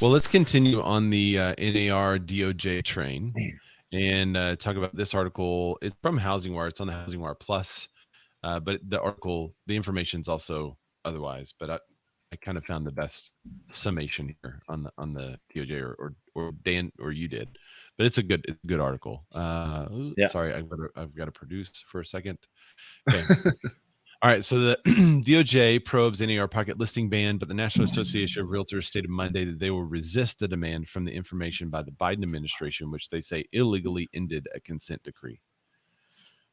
Well, let's continue on the NAR DOJ train and talk about this article. It's from Housing Wire. It's on the Housing Wire Plus, but the article, the information is also otherwise. But I kind of found the best summation here on the DOJ, or Dan, or you did. But it's a good article. Yeah. Sorry, I've got to produce for a second. Okay. All right, so the DOJ probes NAR pocket listing ban, but the National Association of Realtors stated Monday that they will resist the demand from the information by the Biden administration, which they say illegally ended a consent decree.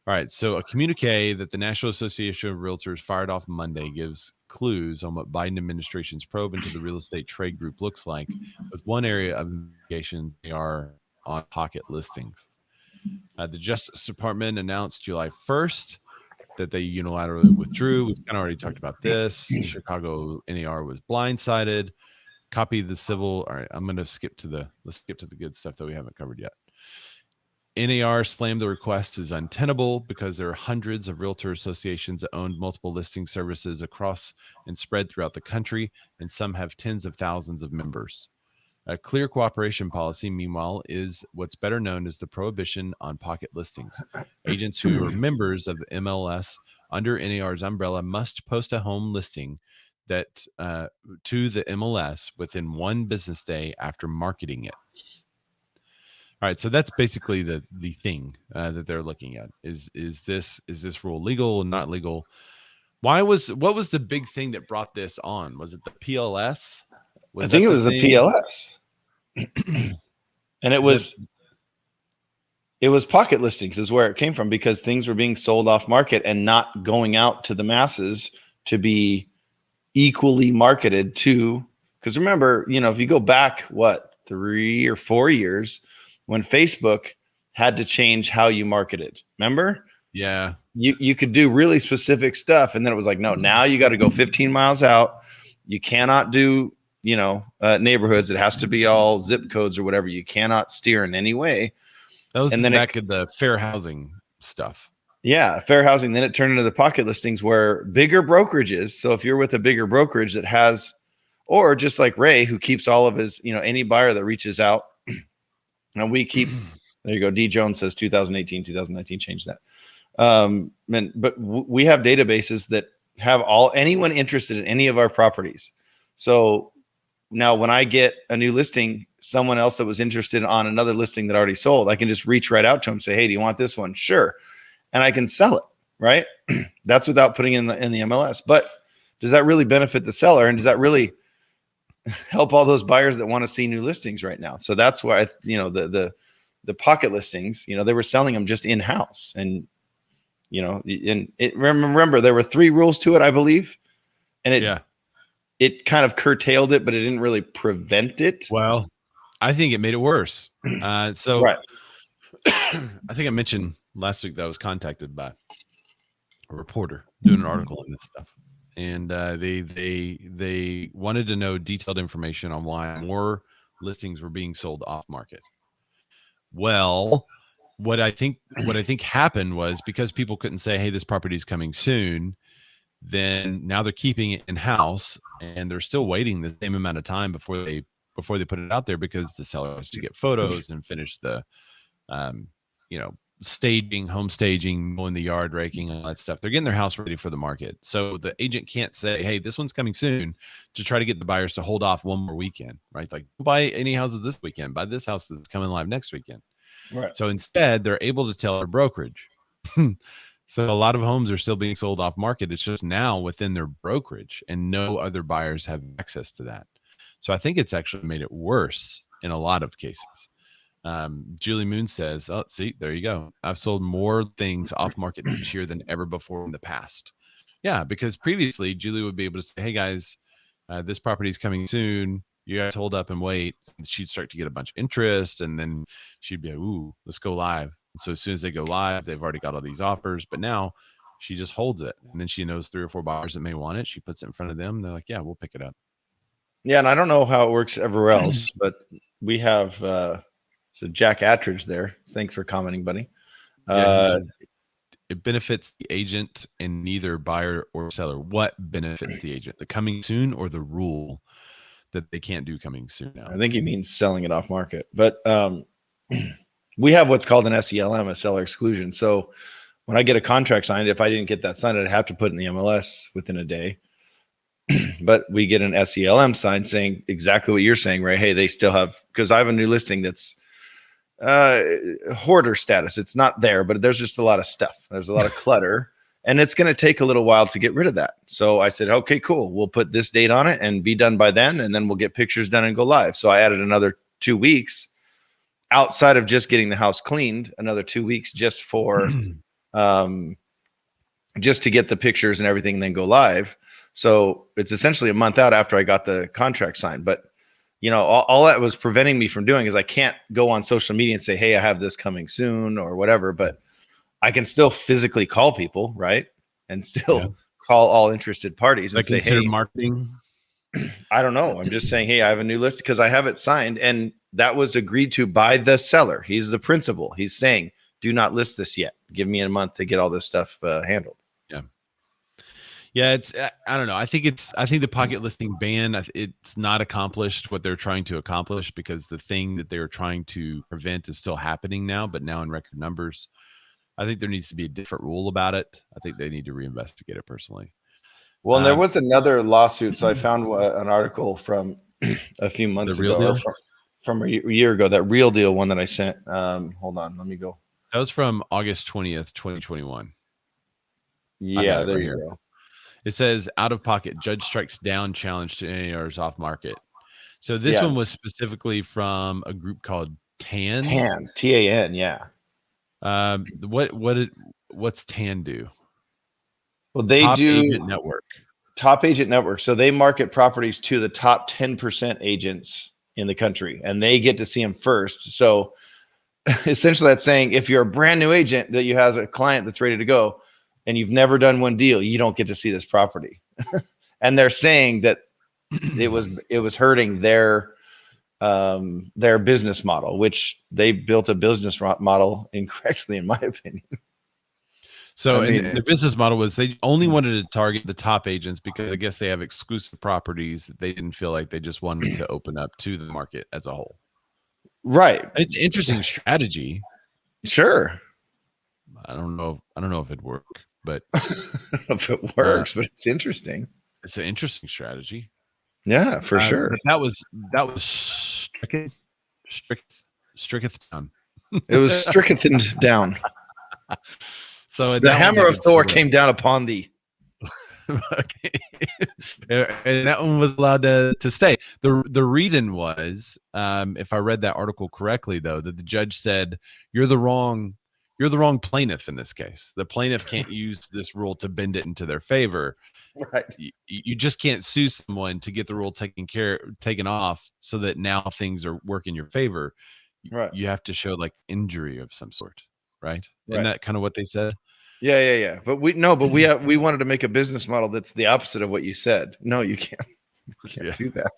All right, so a communique that the National Association of Realtors fired off Monday gives clues on what Biden administration's probe into the real estate trade group looks like, with one area of investigations they are on pocket listings. The Justice Department announced July 1st that they unilaterally withdrew. We've kind of already talked about this. Chicago NAR was blindsided. Copy the civil. All right, I'm going to let's skip to the good stuff that we haven't covered yet. NAR slammed the request as untenable because there are hundreds of realtor associations that own multiple listing services across and spread throughout the country, and some have tens of thousands of members. A clear cooperation policy, meanwhile, is what's better known as the prohibition on pocket listings. Agents who are members of the MLS under NAR's umbrella must post a home listing that to the MLS within one business day after marketing it. All right, so that's basically the thing that they're looking at. Is this rule legal or not legal? What was the big thing that brought this on? Was it the PLS? I think it was the PLS. And it was pocket listings is where it came from, because things were being sold off market and not going out to the masses to be equally marketed to. Because remember, if you go back, 3 or 4 years, when Facebook had to change how you marketed, remember? Yeah. You could do really specific stuff. And then it was like, no, now you got to go 15 miles out. You cannot do, neighborhoods. It has to be all zip codes or whatever. You cannot steer in any way. That was back in the fair housing stuff. Yeah, fair housing. Then it turned into the pocket listings where bigger brokerages. So if you're with a bigger brokerage that has, or just like Ray, who keeps all of his, any buyer that reaches out, and we keep, there you go. D Jones says 2018, 2019, change that. But we have databases that have anyone interested in any of our properties. So now when I get a new listing, someone else that was interested on another listing that already sold, I can just reach right out to them and say, hey, do you want this one? Sure. And I can sell it, right? That's without putting in the MLS. But does that really benefit the seller? And does that really help all those buyers that want to see new listings right now? So that's why, the pocket listings, they were selling them just in-house. And, remember, there were 3 rules to it, I believe. And it kind of curtailed it, but it didn't really prevent it. Well, I think it made it worse. So right. I think I mentioned last week that I was contacted by a reporter doing an article on this stuff. And they wanted to know detailed information on why more listings were being sold off market. Well, what I think happened was, because people couldn't say, hey, this property is coming soon, then now they're keeping it in house, and they're still waiting the same amount of time before they put it out there, because the seller has to get photos and finish the staging, home staging, mowing the yard, raking, all that stuff. They're getting their house ready for the market. So the agent can't say, hey, this one's coming soon, to try to get the buyers to hold off one more weekend, right? Like, buy any houses this weekend, buy this house that's coming live next weekend. Right. So instead, they're able to tell their brokerage. So a lot of homes are still being sold off market. It's just now within their brokerage, and no other buyers have access to that. So I think it's actually made it worse in a lot of cases. Julie Moon says, oh, see, there you go. I've sold more things off market this year than ever before in the past. Yeah, because previously Julie would be able to say, hey guys, this property is coming soon. You guys hold up and wait. And she'd start to get a bunch of interest, and then she'd be like, ooh, let's go live. So as soon as they go live, they've already got all these offers, but now she just holds it. And then she knows 3 or 4 buyers that may want it. She puts it in front of them. They're like, yeah, we'll pick it up. Yeah. And I don't know how it works everywhere else, but we have, so Jack Attridge there. Thanks for commenting, buddy. Says, it benefits the agent and neither buyer or seller. What benefits the agent? The coming soon or the rule? that they can't do coming soon now. I think he means selling it off market, but we have what's called an SELM, a seller exclusion. So when I get a contract signed, if I didn't get that signed, I'd have to put it in the MLS within a day. But we get an SELM signed saying exactly what you're saying, Ray. Hey, they still have, because I have a new listing that's hoarder status. It's not there, but there's just a lot of stuff. There's a lot of clutter, and it's going to take a little while to get rid of that. So I said, okay, cool. We'll put this date on it and be done by then, and then we'll get pictures done and go live. So I added another 2 weeks outside of just getting the house cleaned, another 2 weeks just for just to get the pictures and everything and then go live. So it's essentially a month out after I got the contract signed. But you know, all that was preventing me from doing is I can't go on social media and say, hey, I have this coming soon or whatever, but I can still physically call people, right? And still call all interested parties and say, hey, marketing. I don't know. I'm just saying, hey, I have a new list because I have it signed, and that was agreed to by the seller. He's the principal. He's saying, do not list this yet. Give me a month to get all this stuff handled. Yeah, it's, I don't know. I think the pocket listing ban, it's not accomplished what they're trying to accomplish, because the thing that they're trying to prevent is still happening now, but now in record numbers. I think there needs to be a different rule about it. I think they need to reinvestigate it personally. Well, and there was another lawsuit. So I found an article from a few months ago, from a year ago, that Real Deal one that I sent. Hold on, let me go. That was from August 20th, 2021. Yeah, there you go. It says, out of pocket, judge strikes down challenge to NAR's off market. So this one was specifically from a group called TAN. TAN, yeah. What's TAN do? Well, they Top do Agent Network. Top Agent Network. So they market properties to the top 10% agents in the country, and they get to see them first. So essentially that's saying if you're a brand new agent that you have a client that's ready to go, and you've never done one deal, you don't get to see this property. And they're saying that it was hurting their business model, which they built a business model incorrectly, in my opinion. So the business model was they only wanted to target the top agents because I guess they have exclusive properties that they didn't feel like they just wanted to open up to the market as a whole. Right. It's an interesting strategy. Sure. I don't know if it'd work, but I don't know if it works, but it's interesting. It's an interesting strategy. Yeah, for sure. That was stricketh down. It was stricketh down. So the hammer of Thor came down upon thee. Okay. And that one was allowed to stay. The reason was, if I read that article correctly, though, that the judge said you're the wrong plaintiff in this case. The plaintiff can't use this rule to bend it into their favor. Right. You just can't sue someone to get the rule taken off so that now things are work in your favor. Right. You have to show like injury of some sort, right? Isn't that kind of what they said? Yeah. But we wanted to make a business model that's the opposite of what you said. No, you can't. You can't do that.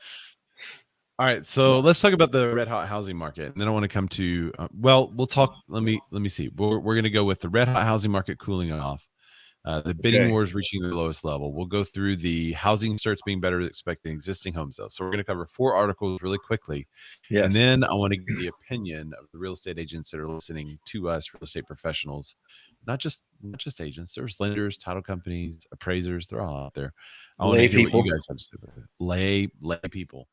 All right, so let's talk about the red hot housing market, and then I want to come to we'll talk. Let me see. We're going to go with the red hot housing market cooling off, the bidding wars reaching the lowest level. We'll go through the housing starts being better than expected, existing home sales. So we're going to cover 4 articles really quickly, and then I want to get the opinion of the real estate agents that are listening to us, real estate professionals, not just agents. There's lenders, title companies, appraisers. They're all out there. I want to hear what you guys have to say about it. Lay people.